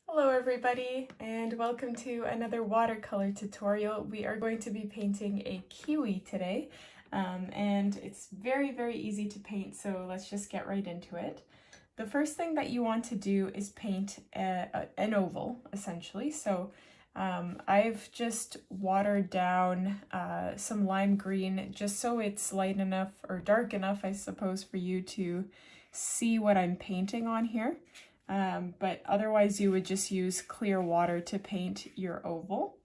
Hello everybody, and welcome to another watercolor tutorial. We are going to be painting a kiwi today, and it's very easy to paint, so let's just get right into it. The first thing that you want to do is paint an oval, essentially. So I've just watered down some lime green just so it's light enough, or dark enough, I suppose, for you to see what I'm painting on here. But otherwise you would just use clear water to paint your oval.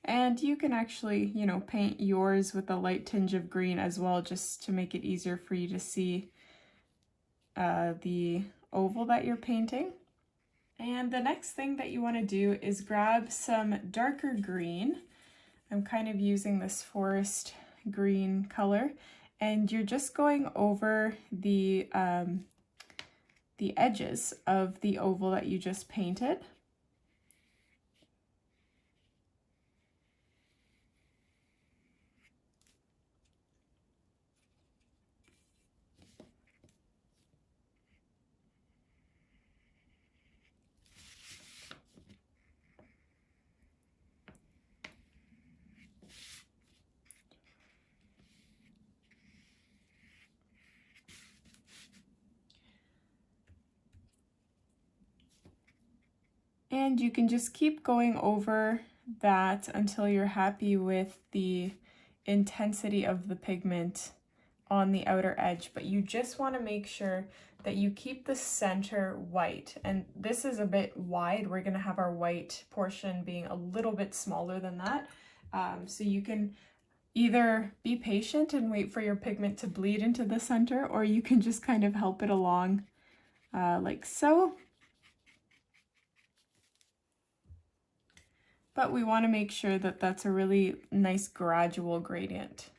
And you can actually, paint yours with a light tinge of green as well, just to make it easier for you to see the oval that you're painting. And the next thing that you want to do is grab some darker green. I'm kind of using this forest green color, and you're just going over the edges of the oval that you just painted. And you can just keep going over that until you're happy with the intensity of the pigment on the outer edge, but you just want to make sure that you keep the center white. And this is a bit wide. We're going to have our white portion being a little bit smaller than that. So you can either be patient and wait for your pigment to bleed into the center, or you can just kind of help it along like so. But we want to make sure that that's a really nice gradual gradient.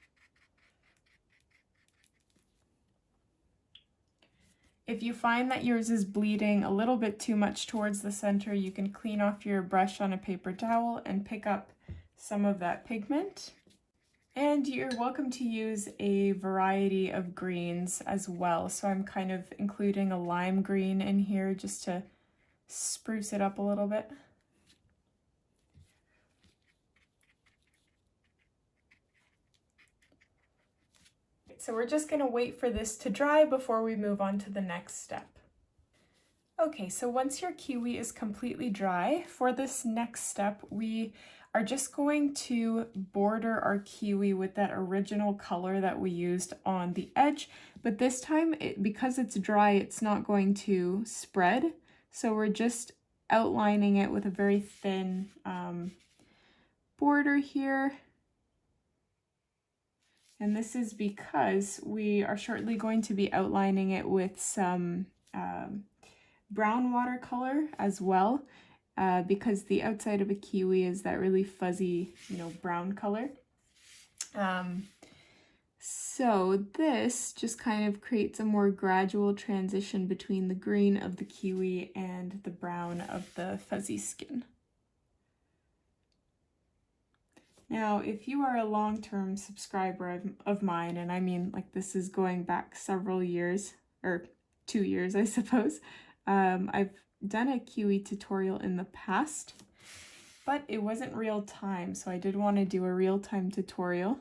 If you find that yours is bleeding a little bit too much towards the center, you can clean off your brush on a paper towel and pick up some of that pigment. And you're welcome to use a variety of greens as well. So I'm kind of including a lime green in here just to spruce it up a little bit. So we're just going to wait for this to dry before we move on to the next step. Okay, so once your kiwi is completely dry, for this next step, we are just going to border our kiwi with that original color that we used on the edge, but this time, because it's dry, it's not going to spread. So we're just outlining it with a very thin border here. And this is because we are shortly going to be outlining it with some brown watercolor as well, because the outside of a kiwi is that really fuzzy, brown color. So this just kind of creates a more gradual transition between the green of the kiwi and the brown of the fuzzy skin. Now, if you are a long-term subscriber of mine, and I mean, like, this is going back several years, or 2 years, I suppose, I've done a kiwi tutorial in the past, but it wasn't real time, so I did want to do a real-time tutorial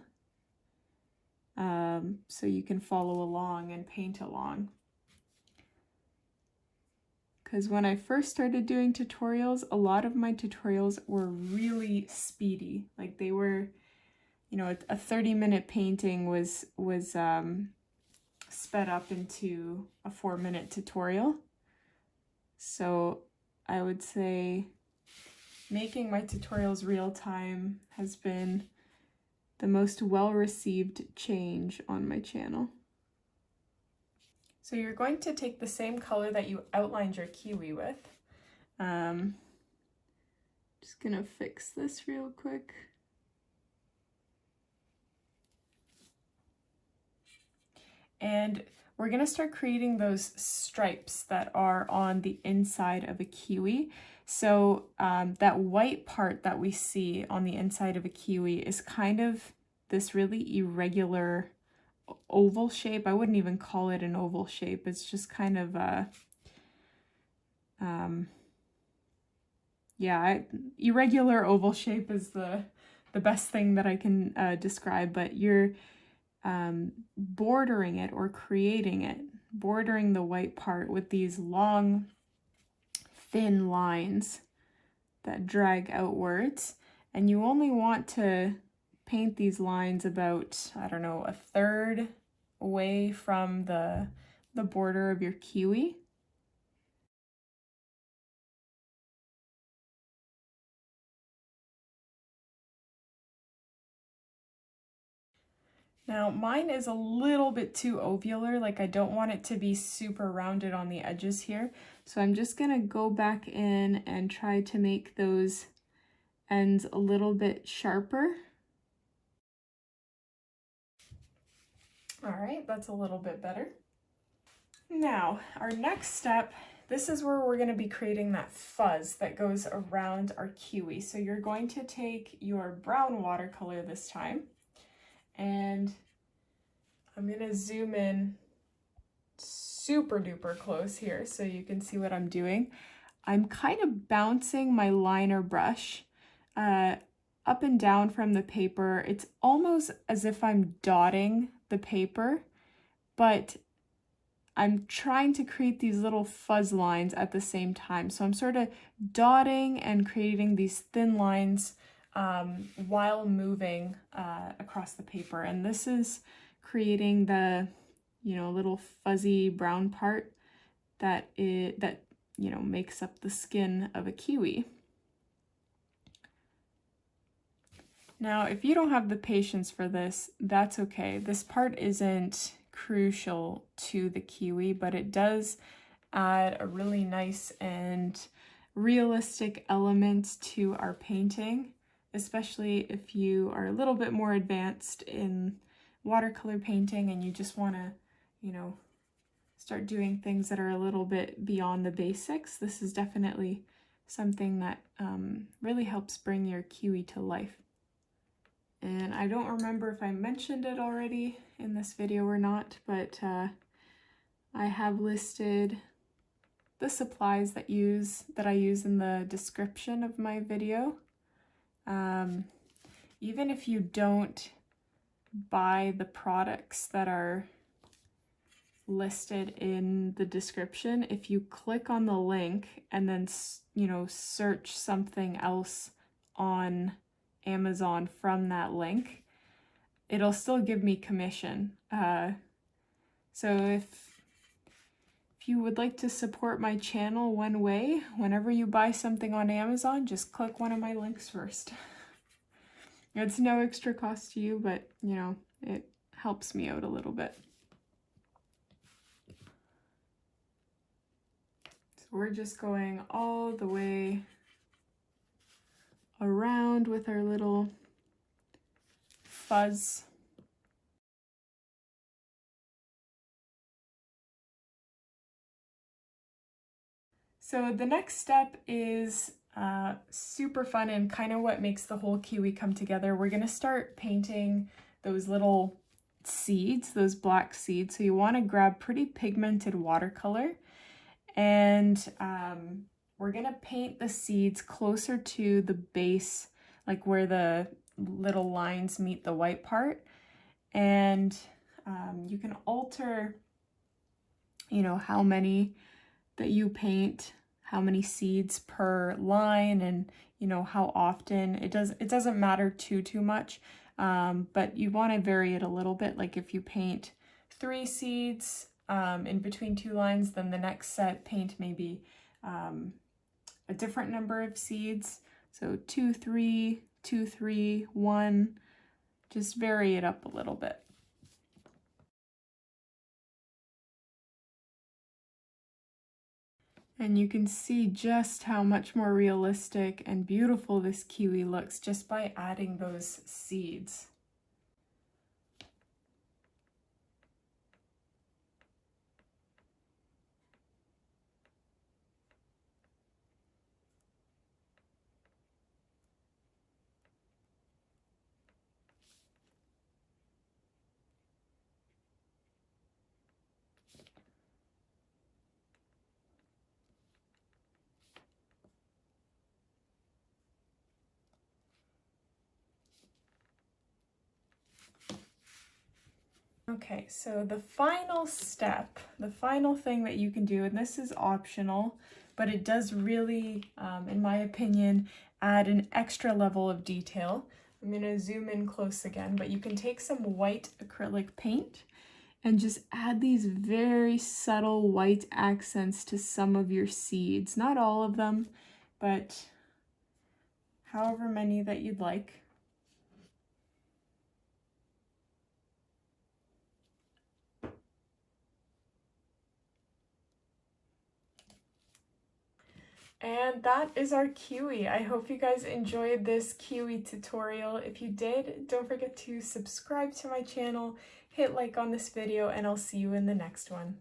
so you can follow along and paint along. Because when I first started doing tutorials, a lot of my tutorials were really speedy. Like, they were, a 30-minute painting was sped up into a 4-minute tutorial. So I would say making my tutorials real time has been the most well-received change on my channel. So you're going to take the same color that you outlined your kiwi with. Just gonna fix this real quick. And we're gonna start creating those stripes that are on the inside of a kiwi. So that white part that we see on the inside of a kiwi is kind of this really irregular oval shape. I wouldn't even call it an oval shape. It's just kind of a, irregular oval shape is the best thing that I can describe, but you're bordering it or creating it, bordering the white part with these long, thin lines that drag outwards. And you only want to paint these lines about, I don't know, a third away from the border of your kiwi. Now mine is a little bit too ovular, like I don't want it to be super rounded on the edges here. So I'm just gonna go back in and try to make those ends a little bit sharper. All right, that's a little bit better. Now, our next step, this is where we're gonna be creating that fuzz that goes around our kiwi. So you're going to take your brown watercolor this time, and I'm gonna zoom in super duper close here so you can see what I'm doing. I'm kind of bouncing my liner brush up and down from the paper. It's almost as if I'm dotting the paper, but I'm trying to create these little fuzz lines at the same time. So I'm sort of dotting and creating these thin lines while moving across the paper. And this is creating the, little fuzzy brown part that makes up the skin of a kiwi. Now, if you don't have the patience for this, that's okay. This part isn't crucial to the kiwi, but it does add a really nice and realistic element to our painting, especially if you are a little bit more advanced in watercolor painting and you just want to, start doing things that are a little bit beyond the basics. This is definitely something that really helps bring your kiwi to life. And I don't remember if I mentioned it already in this video or not, but I have listed the supplies that I use in the description of my video. Even if you don't buy the products that are listed in the description, if you click on the link and then search something else on Amazon from that link, it'll still give me commission. So if you would like to support my channel one way, whenever you buy something on Amazon, just click one of my links first. It's no extra cost to you, but it helps me out a little bit. So we're just going all the way around with our little fuzz. So the next step is super fun and kind of what makes the whole kiwi come together. We're going to start painting those little seeds, those black seeds. So you want to grab pretty pigmented watercolor, and we're going to paint the seeds closer to the base, like where the little lines meet the white part. And you can alter, how many that you paint, how many seeds per line, and how often. It doesn't matter too much, but you want to vary it a little bit. Like if you paint 3 seeds in between 2 lines, then the next set paint maybe a different number of seeds. So 2, 3, 2, 3, 1. Just vary it up a little bit. And you can see just how much more realistic and beautiful this kiwi looks just by adding those seeds. Okay, so the final step, the final thing that you can do, and this is optional, but it does really, in my opinion, add an extra level of detail. I'm going to zoom in close again, but you can take some white acrylic paint and just add these very subtle white accents to some of your seeds. Not all of them, but however many that you'd like. And that is our kiwi. I hope you guys enjoyed this kiwi tutorial. If you did, don't forget to subscribe to my channel, hit like on this video, and I'll see you in the next one.